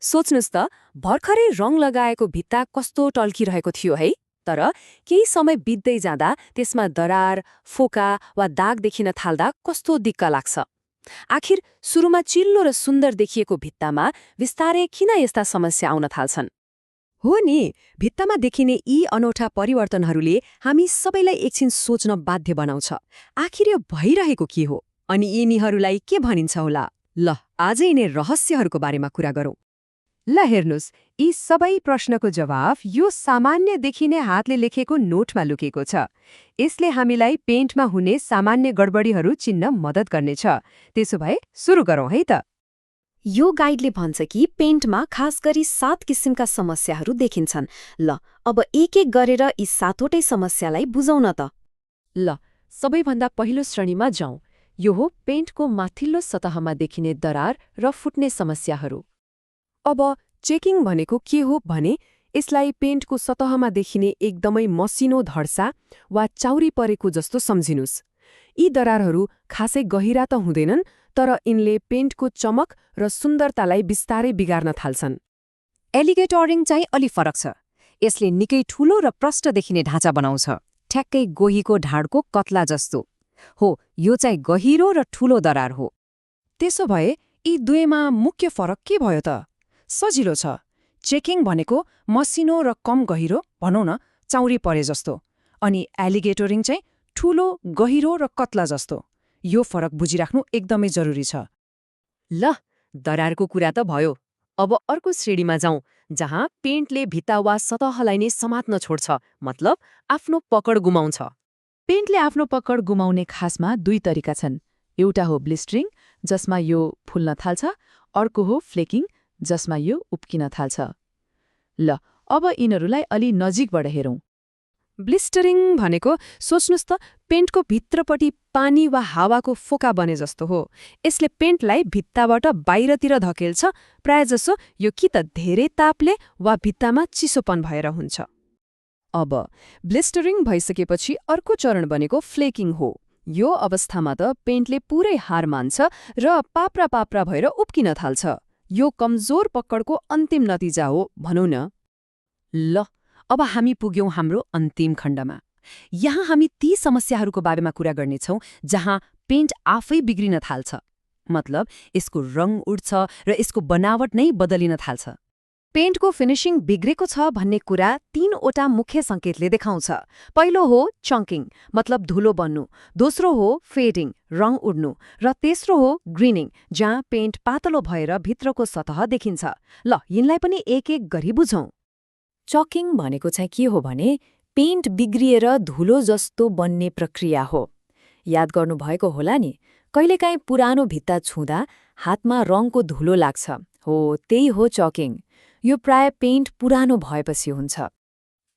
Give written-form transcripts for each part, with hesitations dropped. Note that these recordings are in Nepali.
सोच्नुस् त भर्खरै रङ लगाएको भित्ता कस्तो टल्किरहेको थियो है। तर केही समय बित्दै जाँदा त्यसमा दरार, फोका वा दाग देखिन थाल्दा कस्तो दिक्क लाग्छ। आखिर सुरुमा चिल्लो र सुन्दर देखिएको भित्तामा विस्तारै किन यस्ता समस्या आउन थाल्छन्? हो नि, भित्तामा देखिने यी अनौठा परिवर्तनहरूले हामी सबैलाई एकछिन सोच्न बाध्य बनाउँछ। आखिर यो भइरहेको के हो अनि यिनीहरूलाई के भनिन्छ होला? ल, आज यिनै रहस्यहरूको बारेमा कुरा गरौँ। ल हेर्नुस्, यी सबै प्रश्नको जवाफ यो सामान्य देखिने हातले लेखेको नोटमा लुकेको छ। यसले हामीलाई पेन्टमा हुने सामान्य गडबडीहरू चिन्न मद्दत गर्नेछ। त्यसो भए सुरु गरौँ है त। यो गाइडले भन्छ कि पेन्टमा खास गरी 7 किसिमका समस्याहरू देखिन्छन्। ल, अब एक एक गरेर यी 7वटै समस्यालाई बुझौँ न त। ल, सबैभन्दा पहिलो श्रेणीमा जाउँ। यो हो पेन्टको माथिल्लो सतहमा देखिने दरार र फुट्ने समस्याहरू। अब चेकिङ भनेको के हो भने यसलाई पेन्टको सतहमा देखिने एकदमै मसिनो धड्सा वा चाउरी परेको जस्तो सम्झिनुस्। यी दरारहरू खासै गहिरा त हुँदैनन्, तर यिनले पेन्टको चमक र सुन्दरतालाई बिस्तारै बिगार्न थाल्छन्। एलिगेटरिङ चाहिँ अलि फरक छ। यसले निकै ठूलो र प्रष्ट देखिने ढाँचा बनाउँछ, ठ्याक्कै गोहीको ढाडको कत्ला जस्तो। हो, यो चाहिँ गहिरो र ठूलो दरार हो। त्यसो भए यी दुवैमा मुख्य फरक के भयो त? सजिलो छ। चेकिङ भनेको मसिनो र कम गहिरो, भनौँ न चाउरी परे जस्तो, अनि एलिगेटरिङ चाहिँ ठूलो, गहिरो र कत्ला जस्तो। यो फरक बुझिराख्नु एकदमै जरुरी छ। ल, दरारको कुरा त भयो। अब अर्को श्रेणीमा जाउँ, जहाँ पेन्टले भित्ता वा सतहलाई नै समात्न छोड्छ, मतलब आफ्नो पकड गुमाउँछ। पेन्टले आफ्नो पकड गुमाउने खासमा 2 तरिका छन्। एउटा हो ब्लिस्टरिङ, जसमा यो फुल्न थाल्छ। अर्को हो फ्लेकिङ, जसमा यो उप्किन थाल्छ। ल, अब यिनीहरूलाई अलि नजिकबाट हेरौँ। ब्लिस्टरिङ भनेको सोच्नुस् त पेन्टको भित्रपट्टि पानी वा हावाको फोका बने जस्तो हो। यसले पेन्टलाई भित्ताबाट बाहिरतिर धकेल्छ, प्रायजसो यो कि त धेरै तापले वा भित्तामा चिसोपन भएर हुन्छ। अब ब्लिस्टरिङ भइसकेपछि अर्को चरण बनेको फ्लेकिङ हो। यो अवस्थामा त पेन्टले पुरै हार मान्छ र पाप्रा पाप्रा भएर उप्किन थाल्छ। यो कमजोर पकडको अन्तिम नतिजा हो, भनौँ न। ल, अब हामी पुग्यौं हाम्रो अन्तिम खण्डमा। यहाँ हामी ती समस्याहरूको बारेमा कुरा गर्नेछौँ जहाँ पेन्ट आफै बिग्रिन थाल्छ, मतलब यसको रङ उड्छ र यसको बनावट नै बदलिन थाल्छ। पेन्टको फिनिशिङ बिग्रेको छ भन्ने कुरा 3वटा मुख्य सङ्केतले देखाउँछ। पहिलो हो चङ्किङ, मतलब धुलो बन्नु। दोस्रो हो फेडिङ, रङ उड्नु। र तेस्रो हो ग्रिनिङ, जहाँ पेन्ट पातलो भएर भित्रको सतह देखिन्छ। ल, यिनलाई पनि एक एक गरी बुझौँ। चकिङ भनेको चाहिँ के हो भने पेन्ट बिग्रिएर धुलो जस्तो बन्ने प्रक्रिया हो। याद गर्नुभएको होला नि, कहिलेकाहीँ पुरानो भित्ता छुँदा हातमा रङको धुलो लाग्छ। हो, त्यही हो चकिङ। यो प्राय पेन्ट पुरानो भएपछि हुन्छ।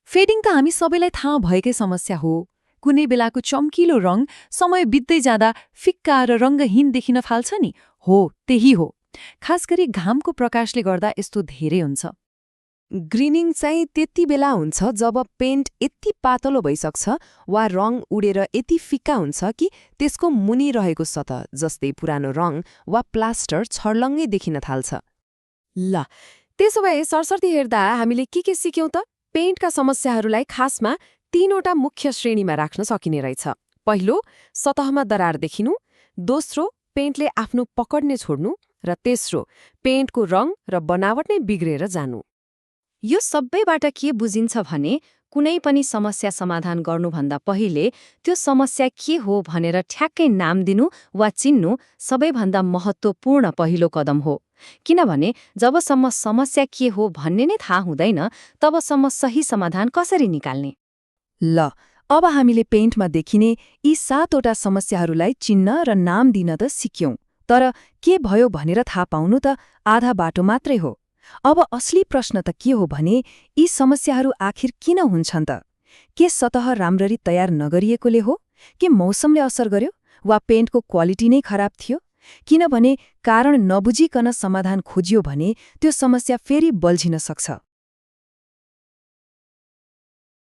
फेडिङ त हामी सबैलाई थाहा भएकै समस्या हो। कुनै बेलाको चम्किलो रङ समय बित्दै जाँदा फिक्का र रङ्गहीन देखिन थाल्छ नि। हो, त्यही हो। खास गरी घामको प्रकाशले गर्दा यस्तो धेरै हुन्छ। ग्रिनिङ चाहिँ त्यति बेला हुन्छ जब पेन्ट यति पातलो भइसक्छ वा रङ उडेर यति फिक्का हुन्छ कि त्यसको मुनि रहेको सतह, जस्तै पुरानो रङ वा प्लास्टर, छर्लङ्गै देखिन थाल्छ। ल, त्यसो भए सरसर्ती हेर्दा हामीले के सिक्यौँ त? पेन्टका समस्याहरूलाई खासमा 3वटा मुख्य श्रेणीमा राख्न सकिने रहेछ। पहिलो, सतहमा दरार देखिनु। दोस्रो, पेन्टले आफ्नो पकड नै छोड्नु। र तेस्रो, पेन्टको रङ र बनावट नै बिग्रेर जानु। यो सबैबाट के बुझिन्छ भने कुनै पनि समस्या समाधान गर्नुभन्दा पहिले त्यो समस्या के हो भनेर ठ्याक्कै नाम दिनु वा चिन्नु सबैभन्दा महत्त्वपूर्ण पहिलो कदम हो। किनभने जबसम्म समस्या के हो भन्ने नै थाहा हुँदैन, तबसम्म सही समाधान कसरी निकाल्ने? ल, अब हामीले पेन्टमा देखिने यी 7वटा समस्याहरूलाई चिन्न र नाम दिन त सिक्यौं। तर के भयो भनेर थाहा पाउनु त आधा बाटो मात्रै हो। अब असली प्रश्न त के हो भने यी समस्याहरू आखिर किन हुन्छन् त? के सतह राम्ररी तयार नगरिएकोले हो? के मौसमले असर गर्यो? वा पेन्टको क्वालिटी नै खराब थियो? किनभने कारण नबुझिकन समाधान खोजियो भने त्यो समस्या फेरि बल्झिन सक्छ।